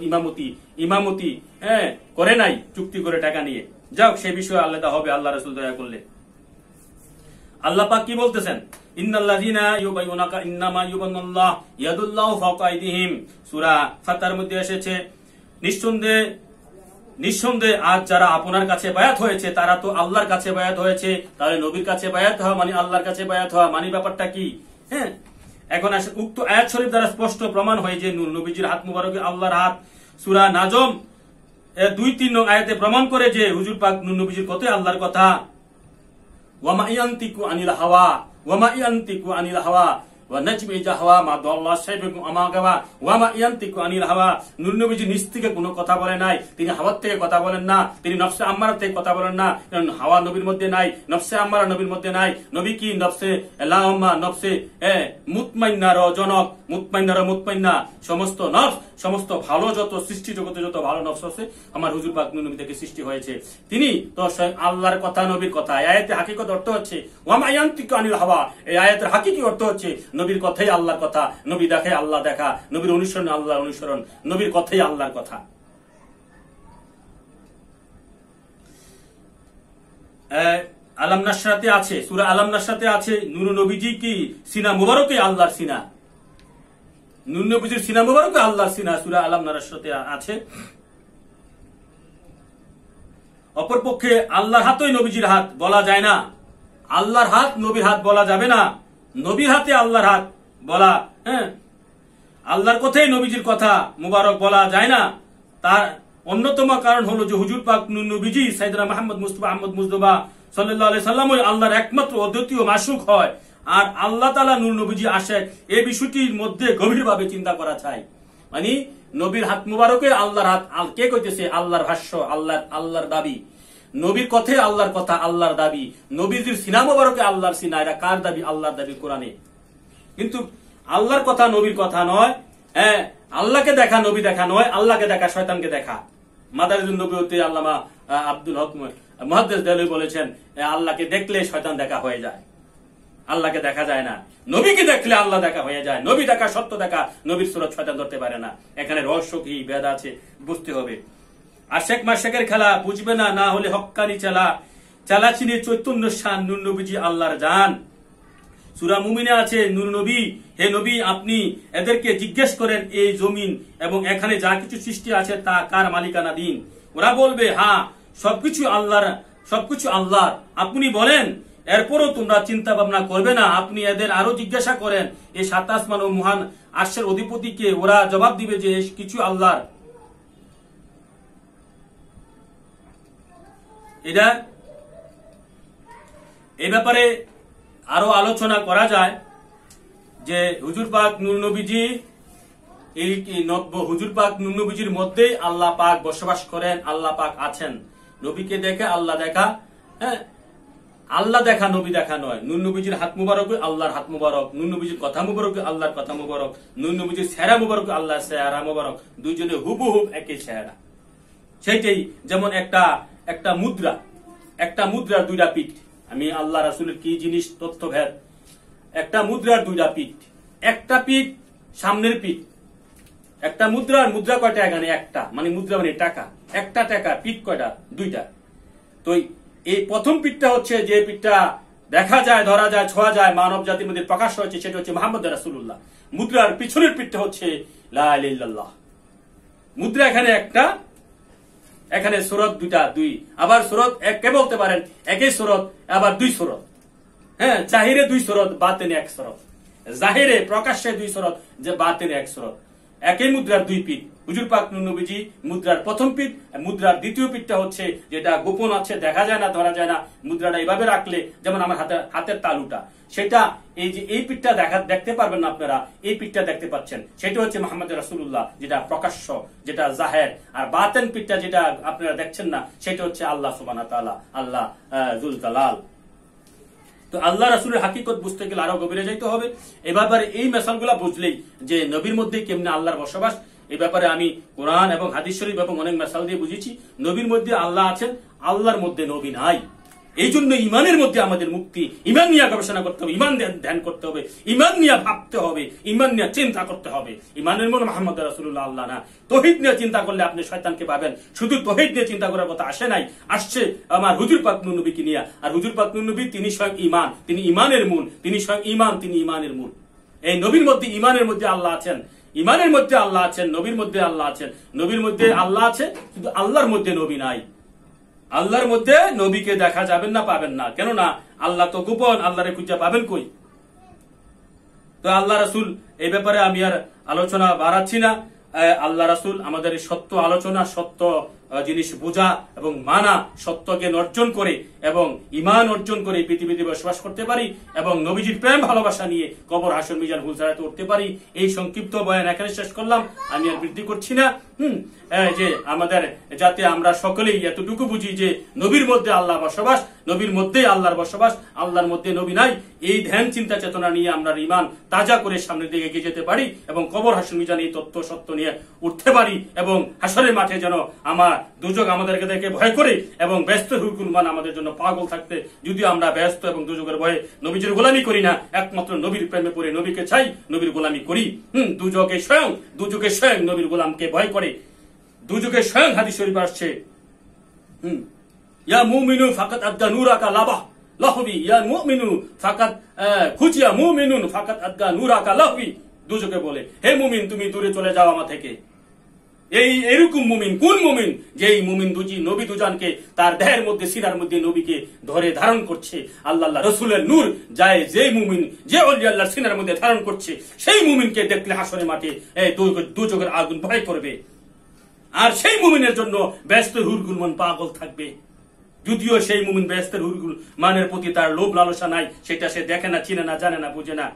ইমামতি ইমামতি করে নাই চুক্তি করে টাকা নিয়ে। যাও সে বিষয়ে আলাদা হবে আল্লাহ রাসূল দয়া করলে। আল্লাহ পাক কি বলতেছেন, ইন্নাল্লাযিনা ইউবাইয়ুনাকা ইন্নামা ইউবান্নাল্লাহ ইয়াদুল্লাহু ফাওকা আইদিহিম। সূরা ফাতার মধ্যে এসেছে, নিঃসন্দেহে আজ যারা আপনার কাছে বায়াত হয়েছে তারা তো আল্লাহর কাছে বায়াত হয়েছে। তাহলে নবীর কাছে বায়াত হওয়া মানে আল্লাহর কাছে বায়াত হওয়া মানে ব্যাপারটা কি? এখন উক্ত আয়াত শরীফ দ্বারা স্পষ্ট প্রমাণ হয় যে নূর নবীজির হাত মুবারকে আল্লাহর হাত। সূরা নাজম 2-3 নং আয়াতে প্রমাণ করে যে হুজুর পাক নূর নবীজির কথাই আল্লাহর কথা। ওয়ামা ইয়ান্তিকু আনিল হাওয়া ওয়ামা ইয়ান্তিকু আনিল হাওয়া ওয়া নাজমু ইজা হাওয়া মা দাল্লা শাইবুকুম আমা গাওয়া ওয়ামা ইয়ান্তিকু আনিল হাওয়া। নূর নবীজি নিজ থেকে কোনো কথা বলেন নাই, তিনি হাওয়ার থেকে কথা বলেন না, তিনি নফসে আম্মারা থেকে কথা বলেন না। কারণ হাওয়া নবীর মধ্যে নাই, নফসে আম্মারা নবীর মধ্যে নাই। নবী কি নফসে লাম্মা নফসে মুতমাইন্নার জনক, মুতমাইন্নার মুতমাইন্না সমস্ত নফস, সমস্ত ভালো যত সৃষ্টি জগতে যত ভালো নফস আছে আমার হুজুর পাক নূর নবী থেকে সৃষ্টি হয়েছে। তিনি তো স্বয়ং আল্লাহর কথা, নবীর কথা। এই আয়াতে হাকিকত অর্থ হচ্ছে ওয়ামা ইয়ান্তিকু আনিল হাওয়া। এই আয়াতের হাকিকি অর্থ হচ্ছে নবীর কথাই আল্লাহর কথা, নবী দেখে আল্লাহ দেখা, নবীর অনুসরণ আল্লাহর অনুসরণ, নবীর কথাই আল্লাহর কথা। আলাম নাশরাতে আছে, সূরা আলাম নাশরাতে আছে নূর নবীজি কি সিনা মুবারকে আল্লাহর সিনা, নূর নবীজির সিনা মুবারকে আল্লাহর সিনা, সূরা আলাম নাশরাতে আছে। অপরপক্ষে আল্লাহর হাতই নবীজির হাত বলা যায় না, আল্লাহর হাত নবীর হাত বলা যাবে না, নবীর হাতে আল্লাহর হাত বলা, আল্লাহর কথাই নবীজির কথা মুবারক বলা যায় না। তার অন্যতম কারণ হলো যে হুজুর পাক নূর নবীজি সাইয়েদনা মুহাম্মদ মুস্তাফা আহমদ মুজতবা সাল্লাল্লাহু আলাইহি সাল্লাম আল্লাহর একমাত্র অদ্বিতীয় মাসুক হয়। আর আল্লাহ তাআলা নূর নবীজি আশেক, এই বিষয়টির মধ্যে গভীরভাবে চিন্তা করা চাই। মানে নবীর হাত মুবারকে আল্লাহর হাত, কে কইতেছে? আল্লাহর ভাষ্য, আল্লাহর দাবি। নবীর কথাই আল্লাহর কথা, আল্লাহর দাবি। নবীজির সিনা মুবারকে আল্লাহর সিনা, এটা কার দাবি? আল্লাহর দাবি কোরআনে। কিন্তু আল্লাহর কথা নবীর কথা নয়। আল্লাহকে দেখা নবী দেখা নয়, আল্লাহকে দেখা শয়তানকে দেখা। মাদারিজুন নবুয়্যতে আল্লামা আব্দুল হক মুহাদ্দিস দেহলভী বলেছেন, আল্লাহকে দেখলে শয়তান দেখা হয়ে যায়, আল্লাহকে দেখা যায় না। নবীকে দেখলে আল্লাহ দেখা হয়ে যায়, নবী দেখা সত্য দেখা, নবীর সুরত শয়তান ধরতে পারে না। এখানে রহস্য কি, ভেদ আছে, বুঝতে হবে। আশেক মাশেকের খেলা বুঝবে না, না হলে হক্কানি চালা চিনে চৈতন্য শান, নূর নবীজি আল্লাহর জান। সূরা মুমিনে আছে, নূর নবী, হে নবী আপনি এদেরকে জিজ্ঞেস করেন এই জমিন এবং এখানে যা কিছু সৃষ্টি আছে তা কার মালিকানা দিন। ওরা বলবে হ্যাঁ সবকিছু আল্লাহর। আপনি বলেন, এরপরও তোমরা চিন্তা ভাবনা করবে না? আপনি এদের আরো জিজ্ঞাসা করেন এই ৭ আসমান ও মহান আরশের অধিপতিকে। ওরা জবাব দিবে যে কিছু আল্লাহর। এটা এই ব্যাপারে আরো আলোচনা করা যায় যে হুজুর পাক নূর নবীজি, এই হুজুর পাক নূর নবীজির মধ্যেই আল্লাহ পাক বসবাস করেন, আল্লাহ পাক আছেন। নবীকে দেখে আল্লাহ দেখা, আল্লাহ দেখা নবী দেখা নয়। নূর নবীজির হাত মুবারক আল্লাহর হাত মুবারক, নূর নবীজির কথা মুবারক আল্লাহর কথা মুবারক, নূর নবীজির চেহারা মুবারক আল্লাহর চেহারা মুবারক। দুইজনে হুবহুব একই চেহারা। সেইটাই যেমন একটা মুদ্রার 2টা পিঠ। আমি আল্লাহ রাসূলের কি জিনিস তথ্যভেদ। একটা মুদ্রার 2টা পিঠ, একটা পিঠ সামনের পিঠ। একটা মুদ্রা কয়টা? এখানে একটা, মানে মুদ্রা মানে টাকা, একটা টাকা। পিঠ কয়টা? 2টা। তো এই প্রথম পিঠটা হচ্ছে যে পিঠটা দেখা যায়, ধরা যায়, ছোঁয়া যায়, মানব জাতির মধ্যে প্রকাশ হয়েছে, সেটা হচ্ছে মুহাম্মদ রাসূলুল্লাহ। মুদ্রার পিছনের পিঠটা হচ্ছে লা ইলাহা ইল্লাল্লাহ। মুদ্রা এখানে একটা, এখানে সুরত 2টা, 2। আবার সুরত কে বলতে পারেন, একই সুরত আবার 2 সুরত। জাহিরে 2 সুরত, বাতিনে 1 সুরত। জাহিরে প্রকাশ্যে 2 সুরত, যে বাতিনে 1 সুরত। একই মুদ্রার 2 পিঠ। হুজুর পাক নূর নবীজি মুদ্রার প্রথম পিঠ, মুদ্রার দ্বিতীয় পিঠটা হচ্ছে যেটা গোপন আছে, দেখা যায় না, ধরা যায় না। মুদ্রাটা এইভাবে রাখলে, যেমন আমার হাতের তালুটা, সেটা এই যে এই পিঠটা দেখতে পারবেন না আপনারা, এই পিঠটা দেখতে পাচ্ছেন, সেটা হচ্ছে মুহাম্মদ রাসূলুল্লাহ, যেটা প্রকাশ্য, যেটা জাহের। আর বাতেন পিঠটা যেটা আপনারা দেখছেন না, সেটা হচ্ছে আল্লাহ সুবহানাহু ওয়া তাআলা, আল্লাহ যুল জালাল। তো আল্লাহ রাসূলের হাকিকত বুঝতে গেলে আরো গভীরে যাইতে হবে। এই ব্যাপারে এই মেসালগুলা বুঝলেই যে নবীর মধ্যে কেমনে আল্লাহর বসবাস, এই ব্যাপারে আমি কোরআন এবং হাদিস শরীফ এবং অনেক মেসাল দিয়ে বুঝেছি। নবীর মধ্যে আল্লাহ আছেন, আল্লাহর মধ্যে নবী নাই। এই জন্য ইমানের মধ্যে আমাদের মুক্তি, ইমান নিয়ে গবেষণা করতে হবে, ইমান ধ্যান করতে হবে, ইমান নিয়ে ভাবতে হবে, ইমান নিয়ে চিন্তা করতে হবে। ইমানের মনে মোহাম্মদ রাসূলুল্লাহ আল্লাহ না। তৌহিদ নিয়ে চিন্তা করলে আপনি শয়তানকে পাবেন। শুধু তৌহিদ নিয়ে চিন্তা করার কথা আসে নাই, আসছে আমার হুজুর পাক নূর নবীকে নিয়ে। আর হুজুর পাক নূর নবী তিনি স্বয়ং ইমান, তিনি ইমানের মূল, তিনি স্বয়ং ইমান, তিনি ইমানের মূল। এই নবীর মধ্যে, ইমানের মধ্যে আল্লাহ আছেন, ইমানের মধ্যে আল্লাহ আছেন, নবীর মধ্যে আল্লাহ আছেন। নবীর মধ্যে আল্লাহ আছে, কিন্তু আল্লাহর মধ্যে নবী নাই। আল্লাহর মধ্যে নবীকে দেখা যাবেন না, পাবেন না। কেননা আল্লাহ তো গোপন, আল্লাহরে খুঁজে পাবেন কই? তো আল্লাহ রাসূল এই ব্যাপারে আমি আর আলোচনা বাড়াচ্ছি না। আল্লাহ রাসূল আমাদের সত্য আলোচনা, সত্য জিনিস বোঝা এবং মানা, সত্য জ্ঞান অর্জন করে এবং ইমান অর্জন করে পৃথিবীতে বসবাস করতে পারি এবং নবীজির প্রেম ভালোবাসা নিয়ে কবর হাসর মিজান হুলসারাতে উঠতে পারি। এই সংক্ষিপ্ত বয়ান এখানে শেষ করলাম, আমি আর বৃদ্ধি করছি না। যে আমাদের যাতে আমরা সকলেই এতটুকু বুঝি যে নবীর মধ্যে আল্লাহ বসবাস, নবীর মধ্যেই আল্লাহর বসবাস, আল্লাহর মধ্যে নবী নাই। এই ধ্যান চিন্তা চেতনা নিয়ে আমরা ইমান তাজা করে সামনের দিকে এগিয়ে যেতে পারি এবং কবর হাসর মিজান এই তত্ত্ব সত্য নিয়ে উঠতে পারি এবং হাসরের মাঠে যেন আমার দুজক আমাদেরকে দেখে ভয় করে এবং ব্যস্ত হুকুলমান আমাদের জন্য পাগল থাকতে, যদিও আমরা ব্যস্ত এবং দুজকের ভয়ে নবীজির গোলামি করি না, একমাত্র নবীর প্রেমে পড়ে নবীকে চাই, নবীর গোলামি করি। দুজকে স্বয়ং নবীর গোলামকে ভয় করে। দুজকে স্বয়ং হাদিস শরীফ আসছে, ইয়া মুমিনু ফাকাত আদা নূরাকা লাহবি, ইয়া মুমিনু ফাকাত খুচিয়া মুমিনুন ফাকাত আদা নূরাকা লাহবি। দুজকে বলে, হে মুমিন তুমি দূরে চলে যাও আমার থেকে। এরকম মুমিন কোন মুমিন? যেই মুমিন নবী দুজনকে তার দেহের মধ্যে, সিনার মধ্যে নবীকে ধরে ধারণ করছে। আল্লাহ রসুলের নূর যায় যেই মুমিন, যে ওলি আল্লাহর সিনার মধ্যে ধারণ করছে, সেই মুমিনকে দেখলে হাসরের মাঠে দুজকের আগুন ভয় করবে। আর সেই মুমিনের জন্য ব্যস্ত হুরগুলমান পাগল থাকবে। যদিও সেই মুমিন ব্যস্তের হুরগুল মানের প্রতি তার লোভ লালসা নাই, সেটা সে দেখে না, চিনে না, জানে না, বুঝে না।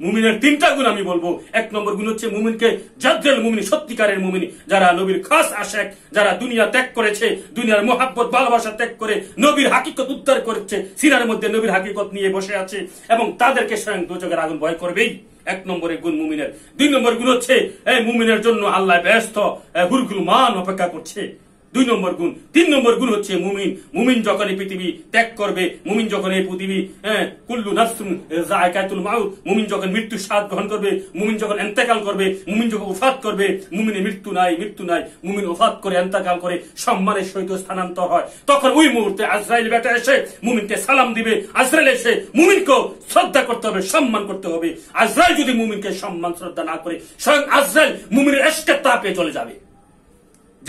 মুমিনের তিনটা গুণ আমি বলবো। এক নম্বর গুণ হচ্ছে মুমিনকে জাদ্রেল মুমিন, সত্যিকারের মুমিন, যারা নবীর খাস আশেক, যারা দুনিয়া ত্যাগ করেছে, দুনিয়ার মোহাব্বত ভালোবাসা ত্যাগ করে নবীর হাকিকত উদ্ধার করেছে, সিনার মধ্যে নবীর হাকিকত নিয়ে বসে আছে এবং তাদেরকে স্বয়ং দুজকের আগুন ভয় করবেই। এক নম্বরের গুণ মুমিনের। দুই নম্বর গুণ হচ্ছে এই মুমিনের জন্য আল্লাহ ব্যস্ত হুরগুল মান অপেক্ষা করছে। 2 নম্বর গুণ। 3 নম্বর গুণ হচ্ছে মুমিন যখন এই পৃথিবী ত্যাগ করবে, মুমিন যখন এই পৃথিবী কুল্লু নাফসুন যায়কাতুল মাউত, মুমিন যখন মৃত্যুর স্বাদ গ্রহণ করবে, মুমিন যখন ইন্তেকাল করবে, মুমিন যখন ওফাত করবে, মুমিনের মৃত্যু নাই, মুমিন ওফাত করে ইন্তেকাল করে সম্মানের সহিত স্থানান্তর হয়, তখন ওই মুহূর্তে আজরাইল বেটা এসে মুমিনকে সালাম দিবে। আজরাইল এসে মুমিনকে শ্রদ্ধা করতে হবে, সম্মান করতে হবে। আজরাইল যদি মুমিনকে সম্মান শ্রদ্ধা না করে, স্বয়ং আজরাইল মুমিনের ইশকের তাপে চলে যাবে।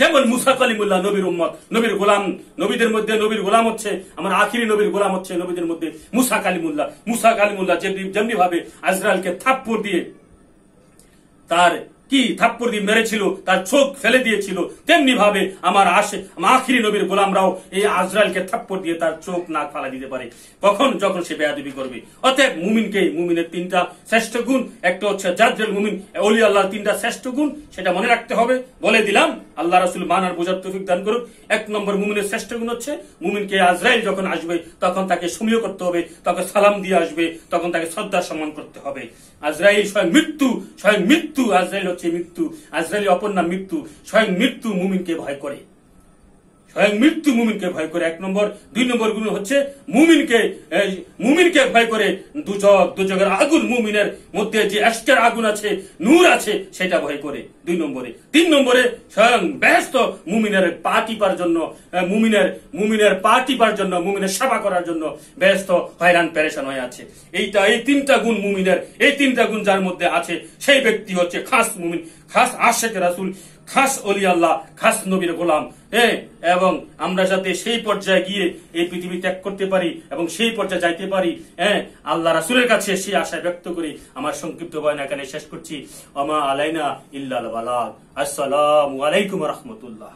যেমন মুসা কালিমুল্লাহ নবীর উম্মত, নবীর গোলাম, নবীদের মধ্যে নবীর গোলাম হচ্ছে আমার আখিরি নবীর গোলাম হচ্ছে নবীদের মধ্যে মুসা কালিমুল্লাহ যেমনি ভাবে আজরাইলকে থাপ্পড় দিয়ে থাপ্পড় দিয়ে মেরেছিল, তার চোখ ফেলে দিয়েছিল, তেমনি ভাবে আমার আখিরি নবীর গোলামরাও এই আজরাইলকে থাপ্পড় দিয়ে তার চোখ নাক ফালা দিতে পারে যখন সে বেয়াদবি করবে। অতএব মুমিনের 3টা শ্রেষ্ঠ গুণ। একটা হচ্ছে জাদ্রেল মুমিন, ওলি আল্লাহর 3টা শ্রেষ্ঠ গুণ, সেটা মনে রাখতে হবে। বলে দিলাম, আল্লাহ রাসূল মানার বোঝার তৌফিক দান করুক। 1 নম্বর মুমিনের শ্রেষ্ঠ গুণ হচ্ছে মুমিনকে আজরাইল যখন আসবে তখন তাকে সমীহ করতে হবে, তাকে সালাম দিয়ে আসবে, তখন তাকে শ্রদ্ধা সম্মান করতে হবে। আজরাইল স্বয়ং মৃত্যু, আজরাইল হচ্ছে মৃত্যু, আজরাইল অপর নাম মৃত্যু। স্বয়ং মৃত্যু মুমিনকে ভয় করে, 1 নম্বর। 2 নম্বর গুণ হচ্ছে মুমিনকে ভয় করে দুজকের আগুন, মুমিনের মধ্যে যে ইশকের আগুন আছে, নূর আছে, সেটা ভয় করে 2 নম্বরে। 3 নম্বরে স্বয়ং ব্যস্ত মুমিনের পা টিপার জন্য, মুমিনের সেবা করার জন্য ব্যস্ত, হয়রান পেরেশান হয়ে আছে। এই 3টা গুণ মুমিনের, এই 3টা গুণ যার মধ্যে আছে সেই ব্যক্তি হচ্ছে খাস মুমিন, খাস আশিক রাসূল, খাস ওলি আল্লাহ, খাস নবীর গোলাম। এবং আমরা যাতে সেই পর্যায়ে গিয়ে এই পৃথিবী ত্যাগ করতে পারি এবং সেই পর্যায়ে যাইতে পারি, আল্লাহ রাসূলের কাছে সেই আশা ব্যক্ত করি আমার সংক্ষিপ্ত বয়ান এখানে শেষ করছি। ওমা আলাইনা ইল্লাল বালাগ। আসসালামু আলাইকুম ওয়া রাহমাতুল্লাহ।